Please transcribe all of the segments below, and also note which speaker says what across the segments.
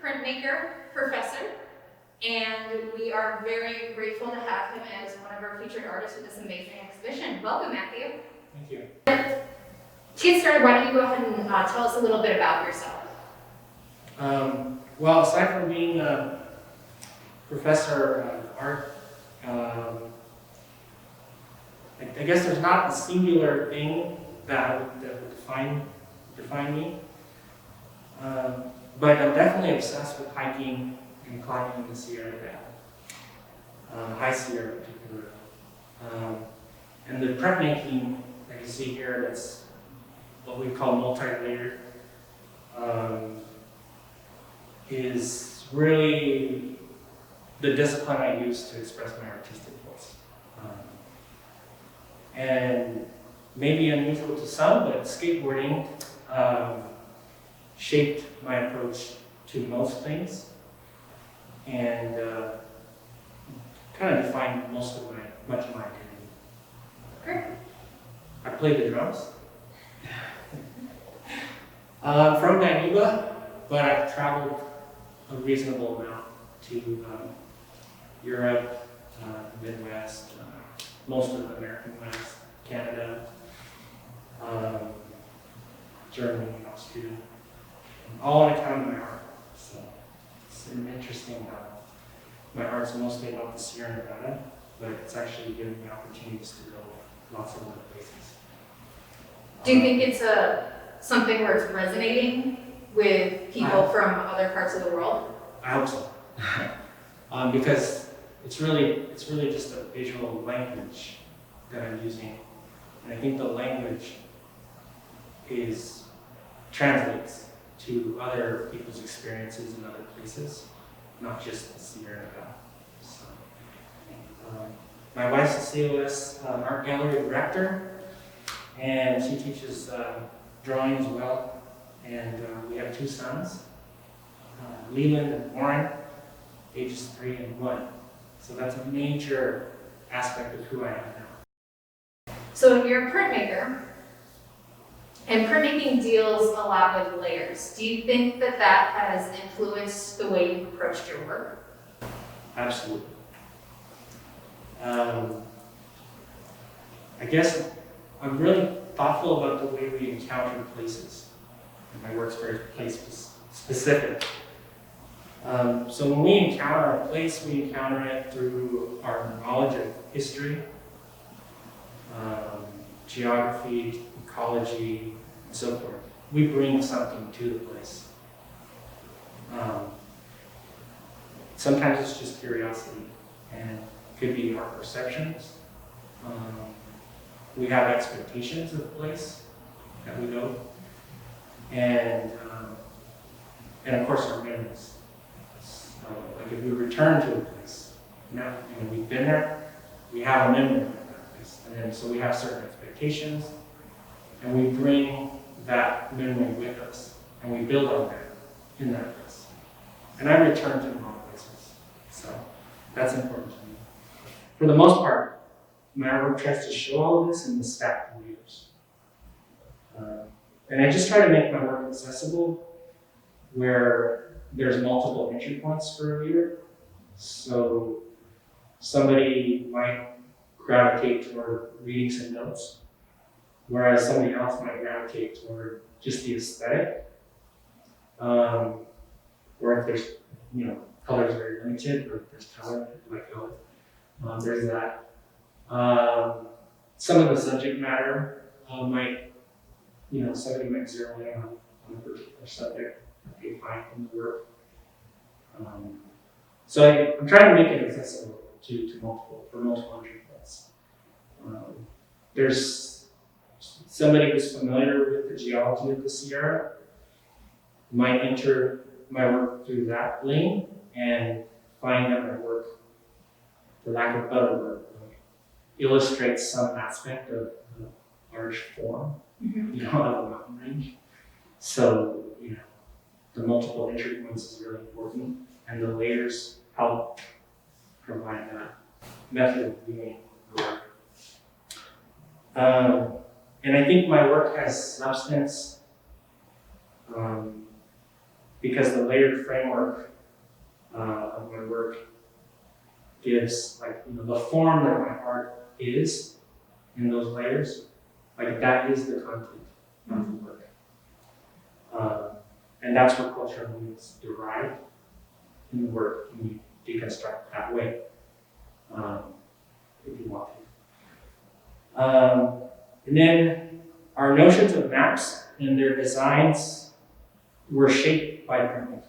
Speaker 1: printmaker, professor, and we are very grateful to have him as one of our featured artists with this amazing exhibition. Welcome, Matthew.
Speaker 2: Thank you.
Speaker 1: To get started, why don't you go ahead and tell us a little bit about yourself?
Speaker 2: Well, aside from being a professor of art, I guess there's not a singular thing that would define me. But I'm definitely obsessed with hiking and climbing in the Sierra Nevada, High Sierra in particular. And the printmaking that you see here, that's what we call multi-layered, is really the discipline I use to express my artistic voice. And maybe unusual to some, but skateboarding shaped my approach to most things and kind of defined much of my identity.
Speaker 1: Great.
Speaker 2: I play the drums. I'm from Vancouver, but I've traveled a reasonable amount to Europe, Midwest, most of the American West, Canada, Germany, Austria, all on account of my art. So it's interesting. My art's mostly about the Sierra Nevada, but it's actually given me opportunities to go lots of other places.
Speaker 1: Do you think it's something where it's resonating with people from other parts of the world?
Speaker 2: I hope so. Because it's really just a visual language that I'm using. And I think the language translates to other people's experiences in other places, not just the Sierra Nevada. So, my wife's Visalia Art Gallery Director, and she teaches drawing as well. And we have two sons, Leland and Warren, ages 3 and 1. So that's a major aspect of who I am now.
Speaker 1: So you're a printmaker, and printmaking deals a lot with layers. Do you think that has influenced the way you've approached your work?
Speaker 2: Absolutely. I guess I'm really thoughtful about the way we encounter places. And my work's very place specific. So when we encounter a place, we encounter it through our knowledge of history, geography, ecology, and so forth. We bring something to the place. Sometimes it's just curiosity, and it could be our perceptions. We have expectations of the place that we go, and of course our memories. Like if we return to a place, we've been there, we have a memory of that place, and then so we have certain expectations, and we bring that memory with us, and we build on that in that place. And I return to all places, so that's important to me. For the most part, my work tries to show all of this in the stacked layers. And I just try to make my work accessible where there's multiple entry points for a reader. So somebody might gravitate toward reading some notes, whereas somebody else might gravitate toward just the aesthetic. Or if there's, colors are very limited, or if there's color, like there's that. Some of the subject matter might, somebody might zero in on a particular subject that they find in the work. So I'm trying to make it accessible to multiple entry points. There's somebody who's familiar with the geology of the Sierra might enter my work through that lane and find that my work, for lack of a better word, illustrates some aspect of the large form, of the mountain range. So, the multiple entry points is really important, and the layers help provide that method of viewing the work. And I think my work has substance because the layered framework of my work gives, like, the form that my art is in those layers, like that is the content of the work. And that's where cultural movements derive in the work when you deconstruct that way, if you want to. And then our notions of maps and their designs were shaped by printmaking.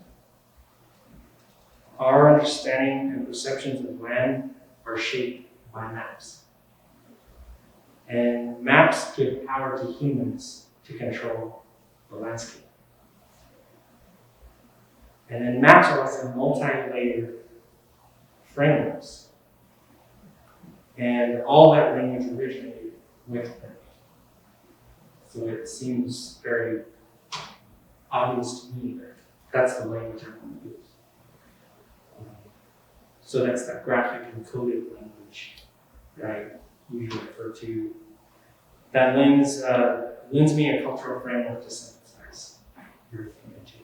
Speaker 2: Our understanding and perceptions of land are shaped by maps. And maps give power to humans to control the landscape. And then maps are also multi-layered frameworks. And all that language originated with printmaking. So it seems very obvious to me that that's the language I'm going to use. So that's that graphic and coded language that I usually refer to. That lends me a cultural framework to synthesize everything into.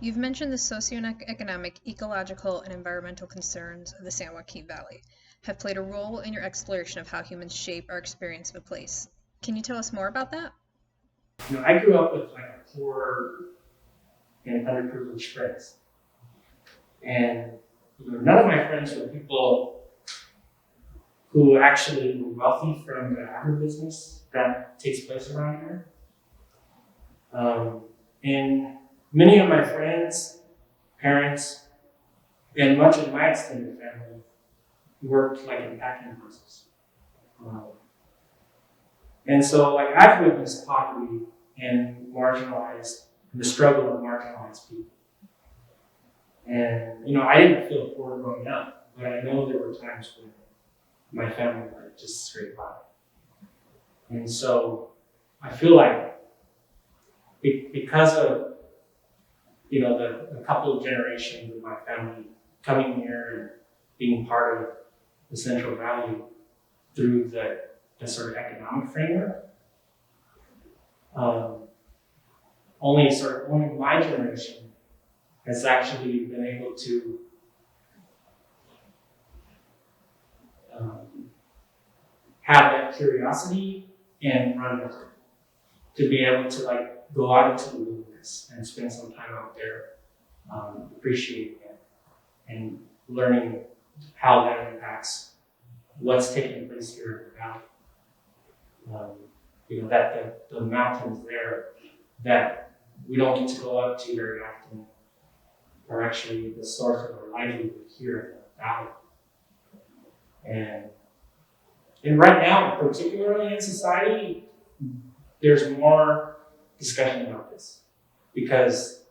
Speaker 3: You've mentioned the socioeconomic, ecological, and environmental concerns of the San Joaquin Valley have played a role in your exploration of how humans shape our experience of a place. Can you tell us more about that?
Speaker 2: I grew up with like a poor and underprivileged friends. And none of my friends were people who actually were wealthy from the agribusiness that takes place around here. And many of my friends, parents, and much of my extended family worked like in packing houses. And so like I've witnessed poverty and the struggle of marginalized people. And I didn't feel poor growing up, but I know there were times when my family like just scraped by. And so I feel like because of the couple of generations of my family coming here and being part of the Central Valley through the sort of economic framework, only my generation has actually been able to have that curiosity and run with it, to be able to like go out into the wilderness and spend some time out there, appreciating it and learning how that impacts what's taking place here in the valley. That the mountains there that we don't get to go up to very often are actually the source of our livelihood here in the valley. And right now, particularly in society, there's more discussion about this because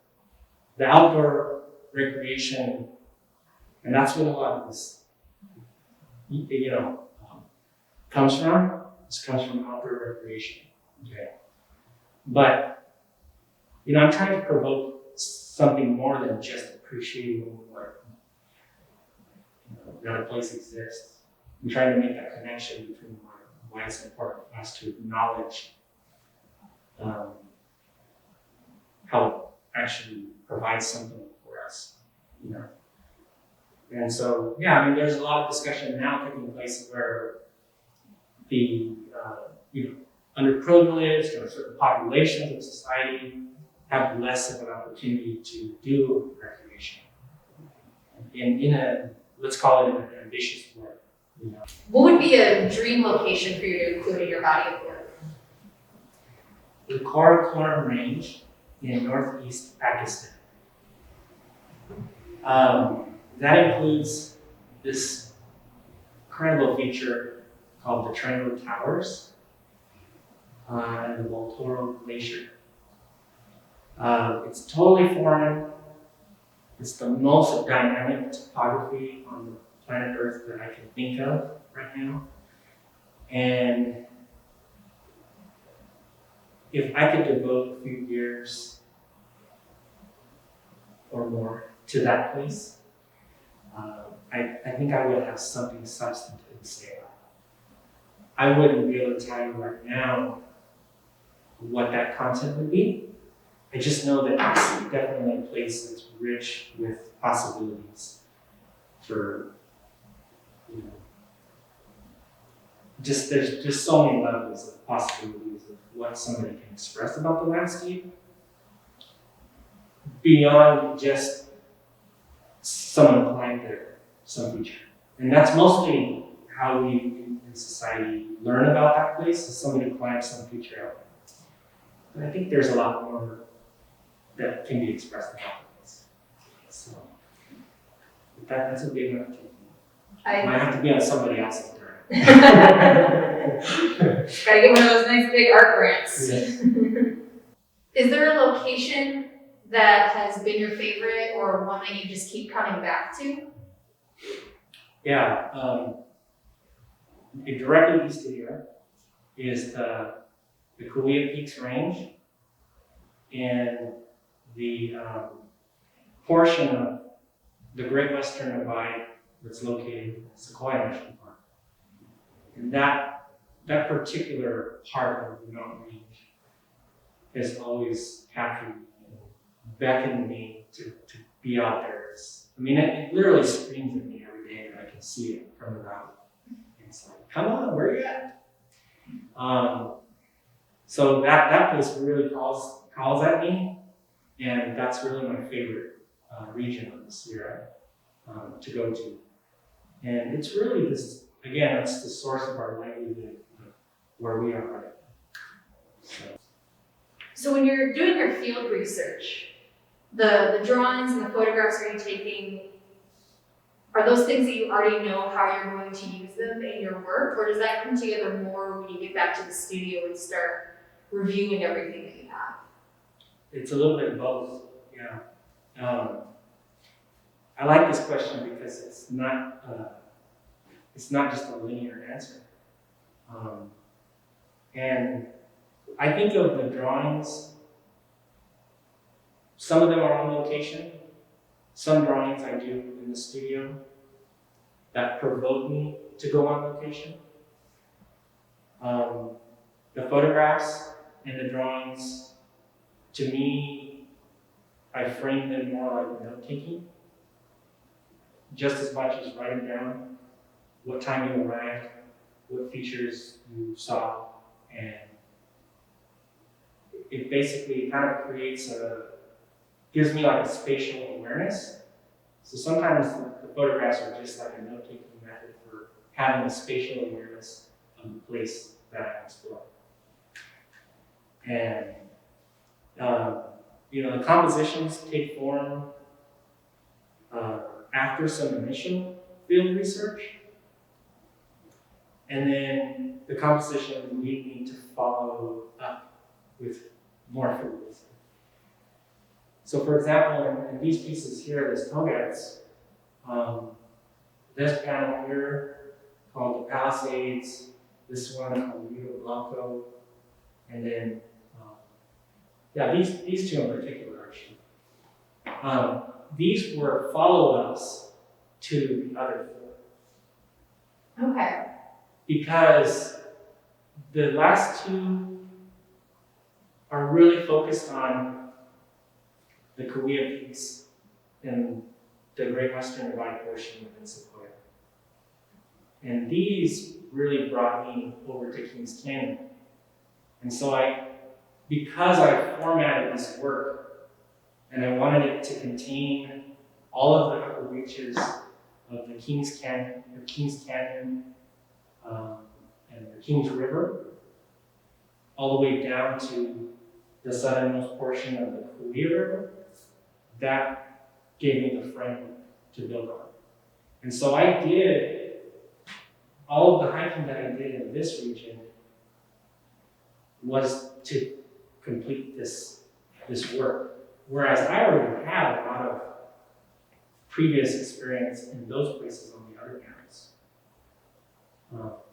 Speaker 2: the outdoor recreation, and that's what a lot of this, comes from. This comes from outdoor recreation. Okay, but I'm trying to provoke something more than just appreciating what that a place exists. I'm trying to make that connection between why it's important for us to acknowledge how it actually provides something for us, And so, there's a lot of discussion now taking place where the underprivileged or certain populations of society have less of an opportunity to do recreation in a, let's call it an ambitious way.
Speaker 1: What would be a dream location for you to include in your body of work?
Speaker 2: The Karakoram Range in northeast Pakistan. That includes this incredible feature called the Triangle Towers and the Baltoro Glacier. It's totally foreign. It's the most dynamic topography on the planet Earth that I can think of right now. And if I could devote a few years or more to that place, I think I would have something substantive to say about it. I wouldn't be able to tell you right now what that content would be, I just know that it's definitely a place that's rich with possibilities for, you know, there's just so many levels of possibilities of what somebody can express about the landscape beyond just someone applying there some feature. And that's mostly how we in society learn about that place, is somebody climbs some feature out. But I think there's a lot more that can be expressed about the place. So that's a big one.
Speaker 1: I
Speaker 2: Might have to be on somebody else's turn.
Speaker 1: gotta get one of those nice big art grants.
Speaker 2: Yes.
Speaker 1: Is there a location that has been your favorite or one that you just keep coming back to?
Speaker 2: Yeah, directly east of here is the Kauai Peaks Range, and the portion of the Great Western Divide that's located in Sequoia National Park. And that particular part of the mountain range has always captured me and beckoned me to be out there. I mean, it literally screams at me every day that I can see it from the route. It's like, come on, where are you at? So that place really calls at me, and that's really my favorite region of the Sierra to go to. And it's really this, again, it's the source of our livelihood where we are right now.
Speaker 1: So when you're doing your field research, the drawings and the photographs are you taking, are those things that you already know how you're going to use them in your work, or does that come together more when you get back to the studio and start reviewing everything that you have?
Speaker 2: It's a little bit of both, yeah. I like this question because it's not just a linear answer. And I think of the drawings, some of them are on location. Some drawings I do in the studio that provoke me to go on location. The photographs and the drawings, to me, I frame them more like note-taking, just as much as writing down what time you arrived, what features you saw, and it basically kind of gives me like a spatial awareness. So sometimes the photographs are just like a note-taking method for having a spatial awareness of the place that I explore. And the compositions take form after some initial field research, and then the compositions lead me to follow up with more field research. So for example, in these pieces here, this Togats, this panel here called the Palisades, this one called Rio Blanco, and then, these two in particular actually. These were follow-ups to the other four.
Speaker 1: Okay.
Speaker 2: Because the last two are really focused on the Kauai Peaks and the Great Western Divide portion within Sequoia. And these really brought me over to Kings Canyon. And so because I formatted this work and I wanted it to contain all of the upper reaches of the Kings Canyon, and the Kings River, all the way down to the southernmost portion of the Kauai River, that gave me the framework to build on. And so I did all of the hiking that I did in this region was to complete this work. Whereas I already had a lot of previous experience in those places on the other campus.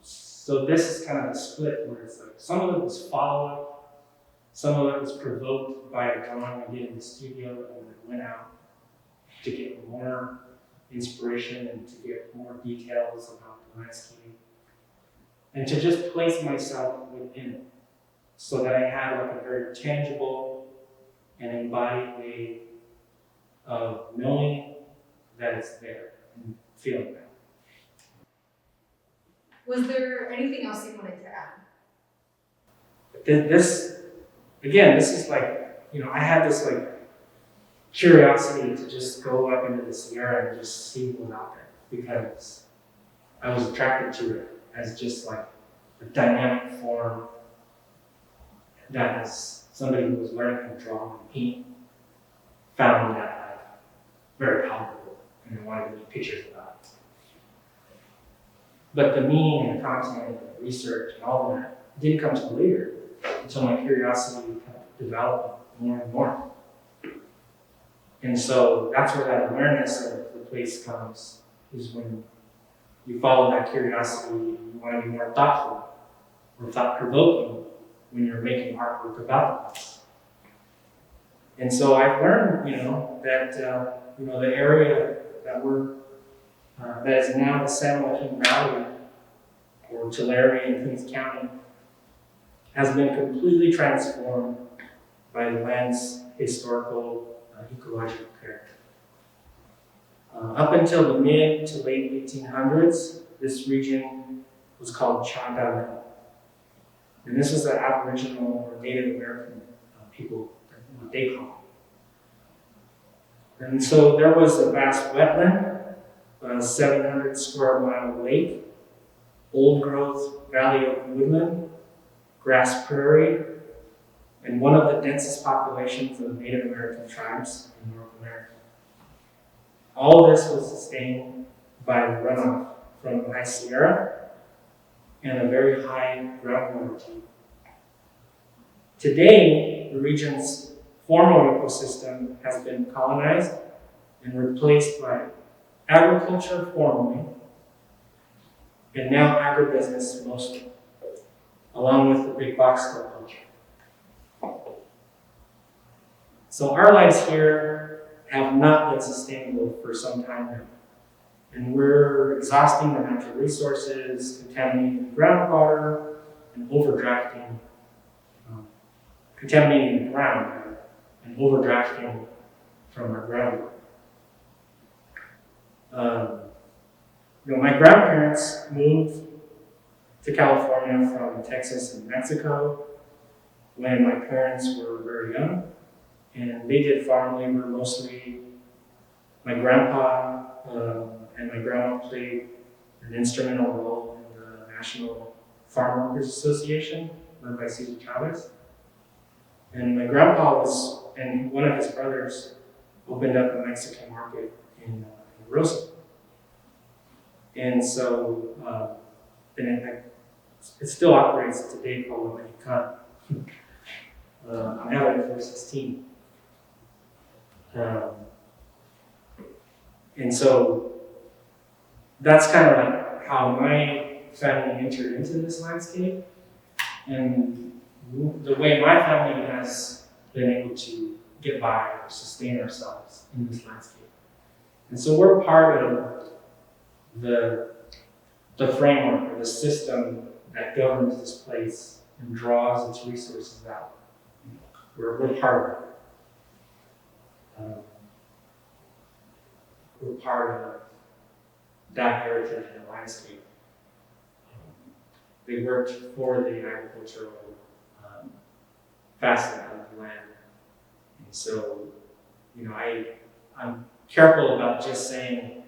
Speaker 2: So this is kind of a split where it's like some of it was follow-up, some of it was provoked by a drawing I did in the studio and then went out to get more inspiration and to get more details about the landscape. And to just place myself within it so that I had like a very tangible an embodied way of knowing that it's there and feeling that.
Speaker 1: Was there anything else you wanted to add?
Speaker 2: This, again, this is like, I had this like curiosity to just go up into the Sierra and just see what was out there, because I was attracted to it as just like a dynamic form that, as somebody who was learning to draw and paint, found that like very palpable, and I wanted to make pictures about it. But the meaning and the content and the research and all of that didn't come till later, until my curiosity kept developing more and more. And so that's where that awareness of the place comes, is when you follow that curiosity and you want to be more thoughtful or thought-provoking when you're making artwork about the place. And so I've learned, that the area that that is now the San Joaquin Valley, or Tulare in Kings County, has been completely transformed by the land's historical ecological character. Up until the mid to late 1800s, this region was called Chagall. And this was the Aboriginal or Native American people, what they call it. And so there was a vast wetland, a 700 square mile lake, old growth valley oak woodland, grass prairie, and one of the densest populations of Native American tribes in North America. All this was sustained by runoff from the High Sierra and a very high groundwater table. Today, the region's formal ecosystem has been colonized and replaced by agriculture formally, and now agribusiness mostly, along with the big box store culture. So our lives here have not been sustainable for some time now. And we're exhausting the natural resources, contaminating the groundwater, and contaminating the ground, and overdrafting from our groundwater. My grandparents moved to California from Texas and Mexico when my parents were very young, and they did farm labor mostly. My grandpa and my grandma played an instrumental role in the National Farm Workers Association, led by Cesar Chavez. And my grandpa and one of his brothers opened up a Mexican market in Rosa. And so, it still operates today called Mexican. I'm having it for 16. And so that's kind of like how my family entered into this landscape, and the way my family has been able to get by or sustain ourselves in this landscape. And so we're part of the framework or the system that governs this place and draws its resources out. We're part of it. We're part of that heritage and the landscape. They worked for the agricultural facet of the land. And so, I'm careful about just saying,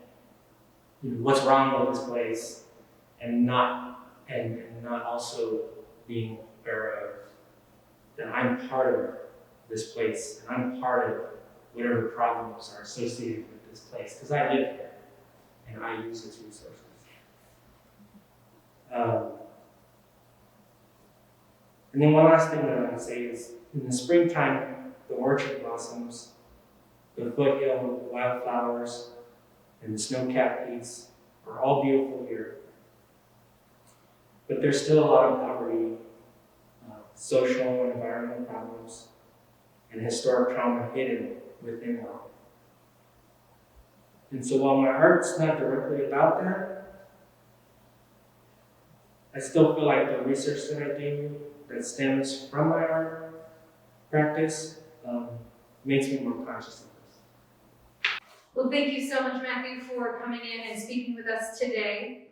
Speaker 2: what's wrong with this place, and not also being aware of that I'm part of this place, and I'm part of whatever problems are associated with this place, because I live here and I use its resources. And then one last thing that I want to say is, in the springtime, the orchard blossoms, the foothill wildflowers, and the snow-capped peaks are all beautiful here. But there's still a lot of poverty, social and environmental problems, and historic trauma hidden within it all. And so while my art's not directly about that, I still feel like the research that I do that stems from my art practice makes me more conscious of this.
Speaker 1: Well, thank you so much, Matthew, for coming in and speaking with us today.